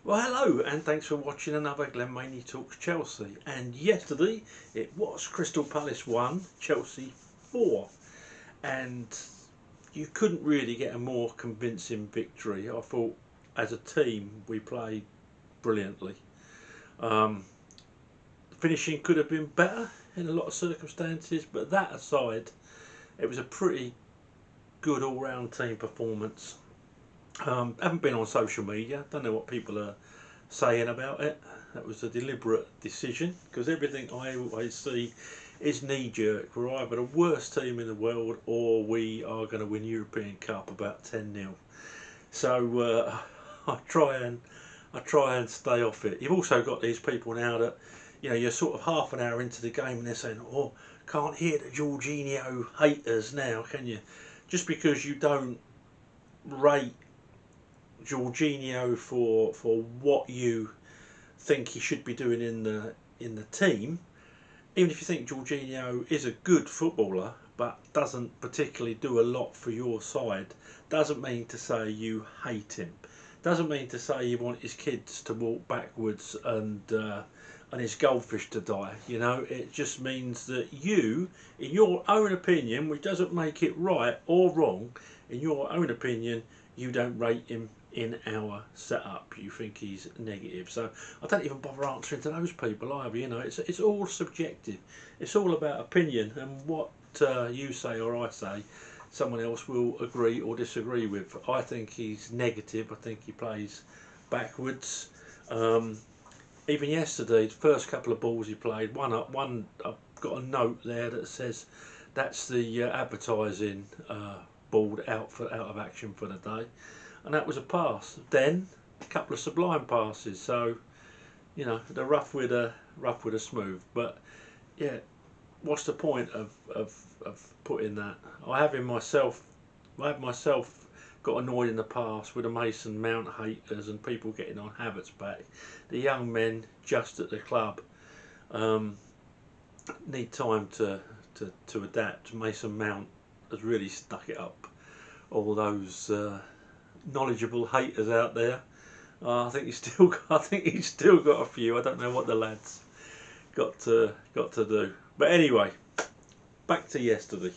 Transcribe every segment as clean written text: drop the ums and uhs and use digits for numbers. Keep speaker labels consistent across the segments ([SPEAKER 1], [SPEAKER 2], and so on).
[SPEAKER 1] Well, hello, and thanks for watching another Glenn Maney Talks Chelsea. And yesterday it was Crystal Palace 1, Chelsea 4, and you couldn't really get a more convincing victory. I thought, as a team, we played brilliantly. Um, Finishing could have been better in a lot of circumstances, but that aside, it was a pretty good all-round team performance. Haven't been on social media. Don't know what people are saying about it. That was a deliberate decision because everything I always see is knee-jerk. We're either the worst team in the world or we are going to win European Cup about 10-0. So I try and stay off it. You've also got these people now that you're sort of half an hour into the game and they're saying, "Oh, can't hear the Jorginho haters now, can you?" Just because you don't rate Jorginho for what you think he should be doing in the team, even if you think Jorginho is a good footballer but doesn't particularly do a lot for your side, doesn't mean to say you hate him. Doesn't mean to say you want his kids to walk backwards and his goldfish to die. It just means that you, in your own opinion, which doesn't make it right or wrong, in your own opinion, you don't rate him in our setup. You think he's negative. So I don't even bother answering to those people either. It's all subjective. It's all about opinion, and what you say or I say, someone else will agree or disagree with. I think he's negative. I think he plays backwards. Even yesterday, the first couple of balls he played, one I've got a note there that says that's the advertising board out of action for the day, and that was a pass. Then a couple of sublime passes. So the rough with a smooth. But yeah, what's the point of putting that? I have myself got annoyed in the past with the Mason Mount haters and people getting on Havertz back. The young men just at the club need time to adapt. Mason Mount has really stuck it up. All those knowledgeable haters out there. I think he's still got a few. I don't know what the lads got to do. But anyway, back to yesterday.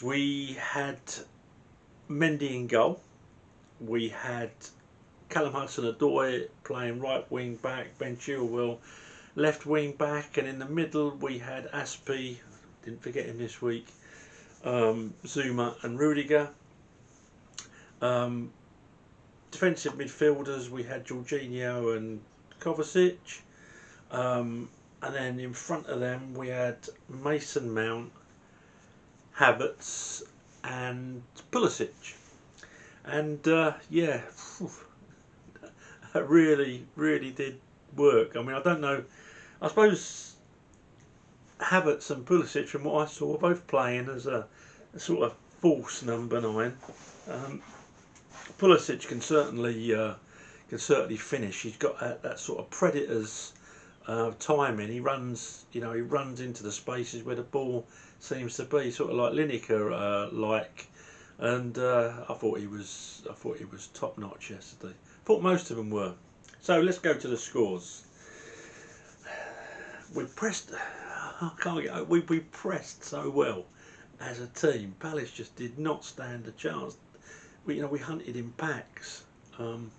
[SPEAKER 1] We had Mendy in goal. We had Callum Hudson-Odoi playing right wing back, Ben Chilwell left wing back, and in the middle we had Aspie, didn't forget him this week, Zuma and Rudiger. Defensive midfielders, we had Jorginho and Kovacic, and then in front of them we had Mason Mount, Havertz and Pulisic. And yeah, that really did work. I mean, I don't know, I suppose Havertz and Pulisic, from what I saw, were both playing as a sort of false number 9. Pulisic can certainly finish. He's got that sort of Predator's timing. He runs into the spaces where the ball seems to be, sort of like Lineker like. And I thought he was top notch yesterday. Thought most of them were. So let's go to the scores. We pressed. I can't get. We pressed so well as a team. Palace just did not stand a chance. We hunted in packs. And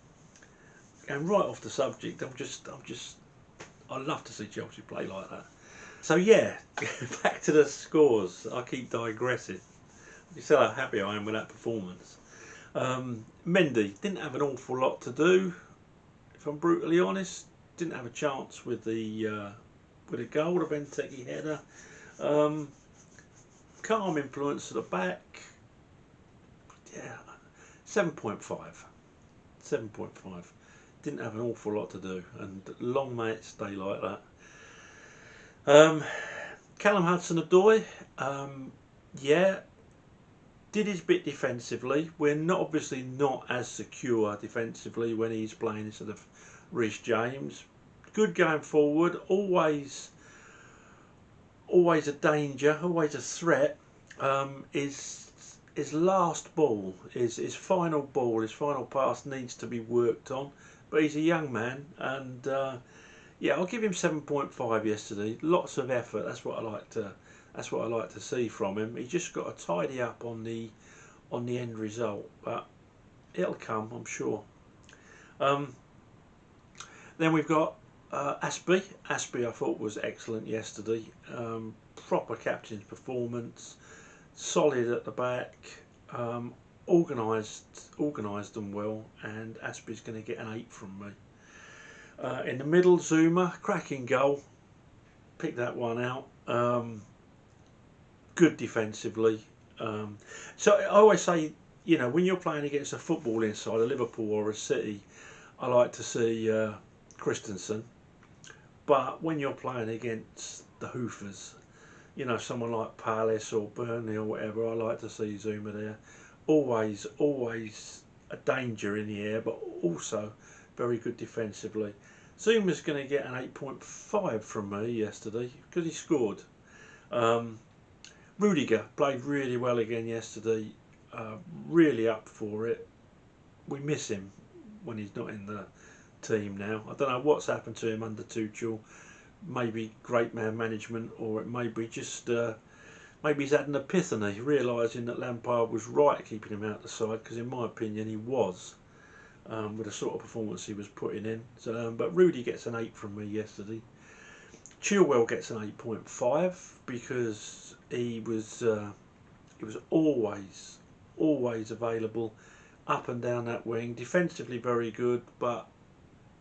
[SPEAKER 1] right off the subject, I love to see Chelsea play like that. So yeah, back to the scores. I keep digressing. You see how happy I am with that performance. Mendy didn't have an awful lot to do, if I'm brutally honest. Didn't have a chance with the goal, the Benteke header. Calm influence at the back. Yeah, 7.5. 7.5. Didn't have an awful lot to do, and long may it stay like that. Callum Hudson-Odoi, yeah, did his bit defensively. We're obviously not as secure defensively when he's playing instead of Reece James. Good going forward, always a danger, always a threat. His last ball, his final pass needs to be worked on. but he's a young man, and yeah, I'll give him 7.5 yesterday. Lots of effort. That's what I like to. That's what I like to see from him. He's just got to tidy up on the end result, but it'll come, I'm sure. Um, then we've got Aspie. Aspie, I thought was excellent yesterday. Proper captain's performance, solid at the back, organised them well, and Aspie's going to get an 8 from me. In the middle, Zuma, cracking goal, picked that one out. Good defensively. So I always say, you know, when you're playing against a footballing side, a Liverpool or a City, I like to see Christensen. But when you're playing against the Hoofers, you know, someone like Palace or Burnley or whatever, I like to see Zuma there. Always a danger in the air, but also very good defensively. Zuma's going to get an 8.5 from me yesterday because he scored. Rudiger played really well again yesterday. Really up for it. We miss him when he's not in the team now. I don't know what's happened to him under Tuchel. Maybe great man management, or it may be just maybe he's had an epiphany, realising that Lampard was right keeping him out the side, because in my opinion he was, with the sort of performance he was putting in. So, but Rudy gets an 8 from me yesterday. Chilwell gets an 8.5 because he was always available up and down that wing. Defensively very good, but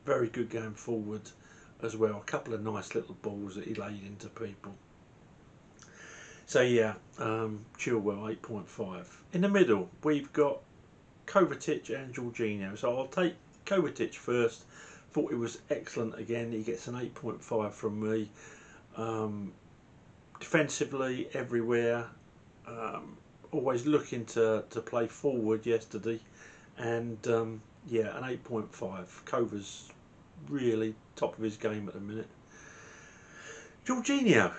[SPEAKER 1] very good going forward as well. A couple of nice little balls that he laid into people. So yeah, Chilwell 8.5. In the middle we've got Kovacic and Jorginho. So I'll take Kovacic first. Thought he was excellent again. He gets an 8.5 from me. Defensively everywhere. Always looking to play forward yesterday, and yeah, an 8.5. Kova's really top of his game at the minute. Jorginho,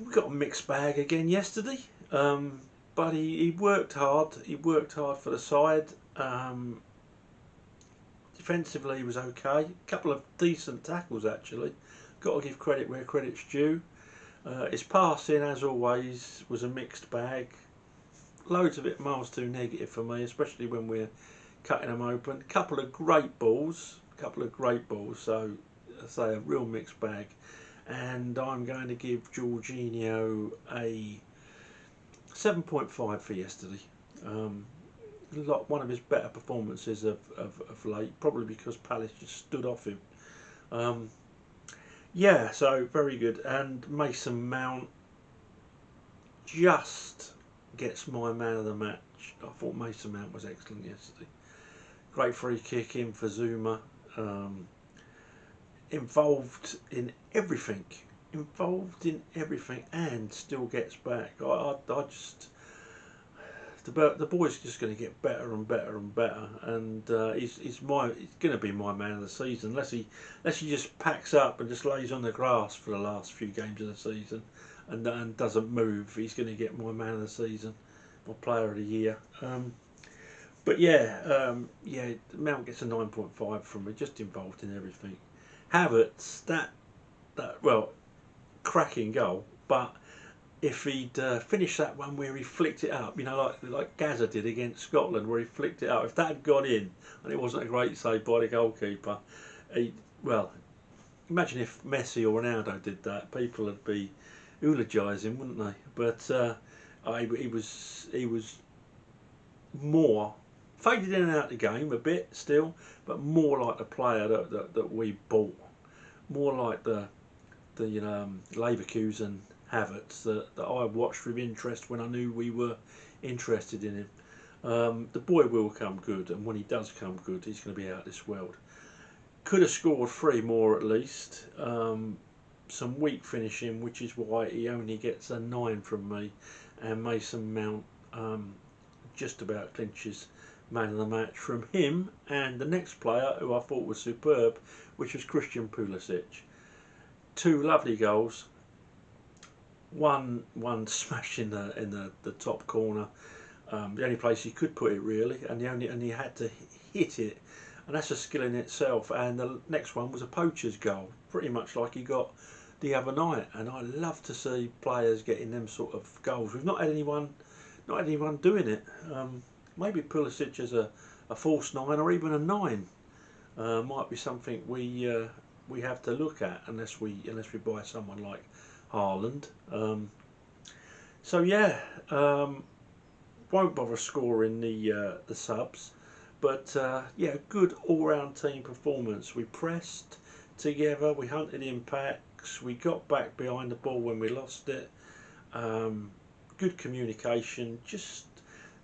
[SPEAKER 1] we got a mixed bag again yesterday, but he worked hard. He worked hard for the side. Defensively, he was okay. A couple of decent tackles actually. Got to give credit where credit's due. His passing, as always, was a mixed bag. Loads of it miles too negative for me, especially when we're cutting them open. Couple of great balls. So I say a real mixed bag. And I'm going to give Jorginho a 7.5 for yesterday. One of his better performances of late, probably because Palace just stood off him. Yeah, so very good. And Mason Mount just gets my man of the match. I thought Mason Mount was excellent yesterday. Great free kick in for Zuma. Involved in everything, and still gets back. I just the boy's just going to get better and better and better, and he's going to be my man of the season unless he just packs up and just lays on the grass for the last few games of the season and doesn't move. He's going to get my man of the season, my player of the year. But yeah, Mount gets a 9.5 from me, just involved in everything. Havertz, that cracking goal, but if he'd finished that one where he flicked it up, you know, like Gaza did against Scotland, where he flicked it up, if that had gone in and it wasn't a great save by the goalkeeper, imagine if Messi or Ronaldo did that, people would be eulogising, wouldn't they? But he was more faded in and out of the game a bit still, but more like the player that we bought, more like the Leverkusen Havertz that I watched with interest when I knew we were interested in him. The boy will come good, and when he does come good, he's going to be out of this world. Could have scored 3 more at least. Some weak finishing, which is why he only gets a 9 from me, and Mason Mount just about clinches man of the match from him. And the next player who I thought was superb, which was Christian Pulisic. 2 lovely goals. One smash in the top corner, the only place he could put it really, and he had to hit it and that's a skill in itself. And the next one was a poacher's goal, pretty much like he got the other night. And I love to see players getting them sort of goals. We've not had anyone doing it. Maybe Pulisic as a false nine or even a nine might be something we have to look at, unless we buy someone like Haaland. So yeah, won't bother scoring the subs, but yeah, good all-round team performance. We pressed together, we hunted impacts, we got back behind the ball when we lost it. Good communication, just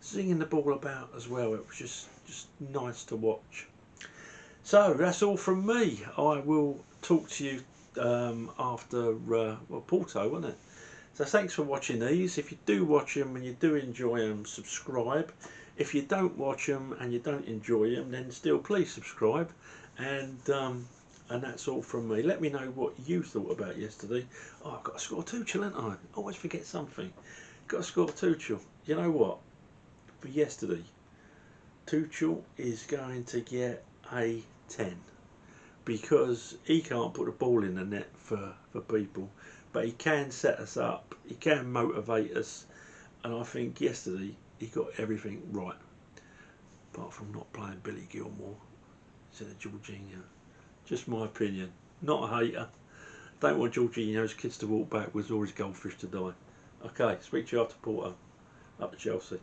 [SPEAKER 1] zinging the ball about as well. It was just nice to watch. So that's all from me. I will talk to you after Porto, wasn't it? So thanks for watching these. If you do watch them and you do enjoy them, subscribe. If you don't watch them and you don't enjoy them, then still please subscribe. And that's all from me. Let me know what you thought about yesterday. Oh, I've got to score Tuchel, haven't I? Always forget something. Got to score Tuchel. You know what? For yesterday, Tuchel is going to get a 10, because he can't put a ball in the net for people, but he can set us up, he can motivate us, and I think yesterday he got everything right, apart from not playing Billy Gilmore instead of Jorginho. Just my opinion, not a hater. Don't want Jorginho's kids to walk backwards or his goldfish to die. Okay, speak to you after Porto. Up to Chelsea.